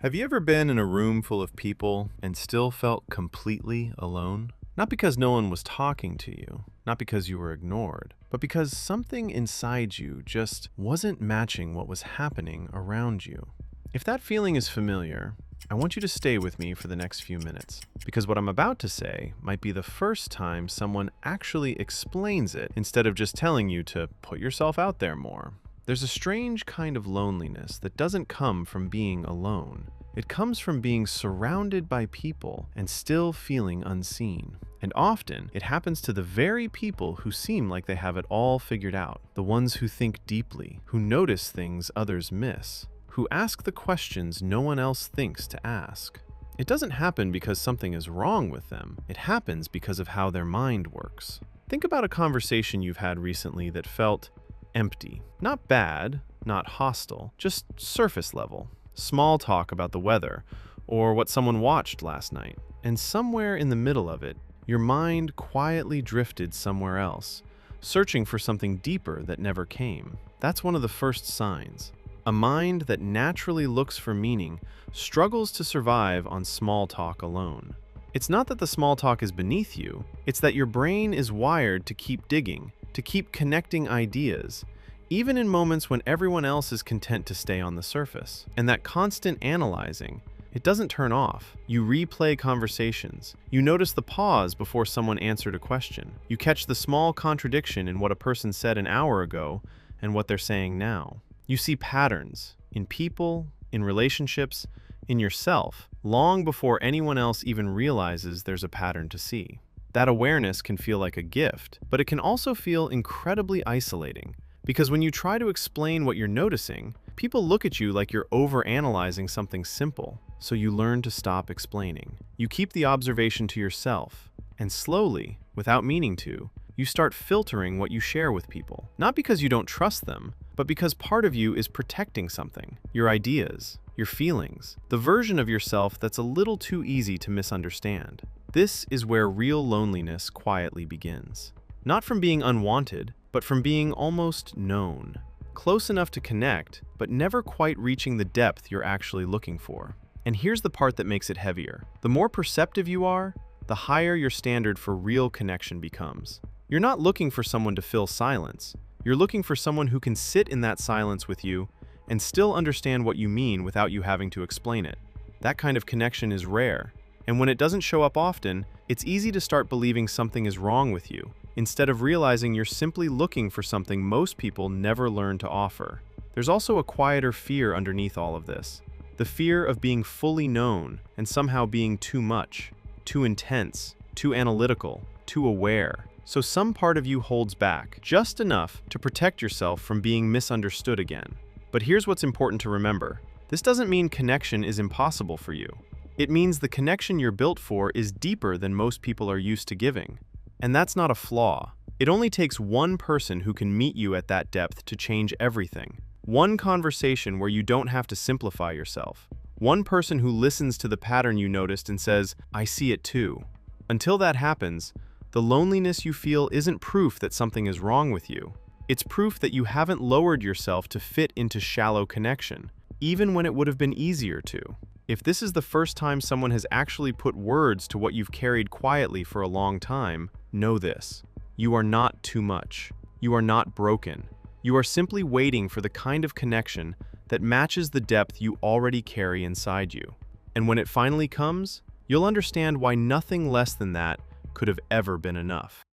Have you ever been in a room full of people and still felt completely alone? Not because no one was talking to you, not because you were ignored, but because something inside you just wasn't matching what was happening around you. If that feeling is familiar, I want you to stay with me for the next few minutes, because what I'm about to say might be the first time someone actually explains it instead of just telling you to put yourself out there more. There's a strange kind of loneliness that doesn't come from being alone. It comes from being surrounded by people and still feeling unseen. And often, it happens to the very people who seem like they have it all figured out. The ones who think deeply, who notice things others miss, who ask the questions no one else thinks to ask. It doesn't happen because something is wrong with them. It happens because of how their mind works. Think about a conversation you've had recently that felt empty. Not bad, not hostile, just surface level. Small talk about the weather, or what someone watched last night. And somewhere in the middle of it, your mind quietly drifted somewhere else, searching for something deeper that never came. That's one of the first signs. A mind that naturally looks for meaning struggles to survive on small talk alone. It's not that the small talk is beneath you, it's that your brain is wired to keep digging, to keep connecting ideas, even in moments when everyone else is content to stay on the surface. And that constant analyzing, it doesn't turn off. You replay conversations. You notice the pause before someone answered a question. You catch the small contradiction in what a person said an hour ago and what they're saying now. You see patterns in people, in relationships, in yourself, long before anyone else even realizes there's a pattern to see. That awareness can feel like a gift, but it can also feel incredibly isolating. Because when you try to explain what you're noticing, people look at you like you're overanalyzing something simple, so you learn to stop explaining. You keep the observation to yourself, and slowly, without meaning to, you start filtering what you share with people. Not because you don't trust them, but because part of you is protecting something, your ideas, your feelings, the version of yourself that's a little too easy to misunderstand. This is where real loneliness quietly begins. Not from being unwanted, but from being almost known. Close enough to connect, but never quite reaching the depth you're actually looking for. And here's the part that makes it heavier. The more perceptive you are, the higher your standard for real connection becomes. You're not looking for someone to fill silence. You're looking for someone who can sit in that silence with you and still understand what you mean without you having to explain it. That kind of connection is rare. And when it doesn't show up often, it's easy to start believing something is wrong with you, instead of realizing you're simply looking for something most people never learn to offer. There's also a quieter fear underneath all of this. The fear of being fully known and somehow being too much, too intense, too analytical, too aware. So some part of you holds back, just enough to protect yourself from being misunderstood again. But here's what's important to remember. This doesn't mean connection is impossible for you. It means the connection you're built for is deeper than most people are used to giving. And that's not a flaw. It only takes one person who can meet you at that depth to change everything. One conversation where you don't have to simplify yourself. One person who listens to the pattern you noticed and says, "I see it too." Until that happens, the loneliness you feel isn't proof that something is wrong with you. It's proof that you haven't lowered yourself to fit into shallow connection, even when it would have been easier to. If this is the first time someone has actually put words to what you've carried quietly for a long time, know this. You are not too much. You are not broken. You are simply waiting for the kind of connection that matches the depth you already carry inside you. And when it finally comes, you'll understand why nothing less than that could have ever been enough.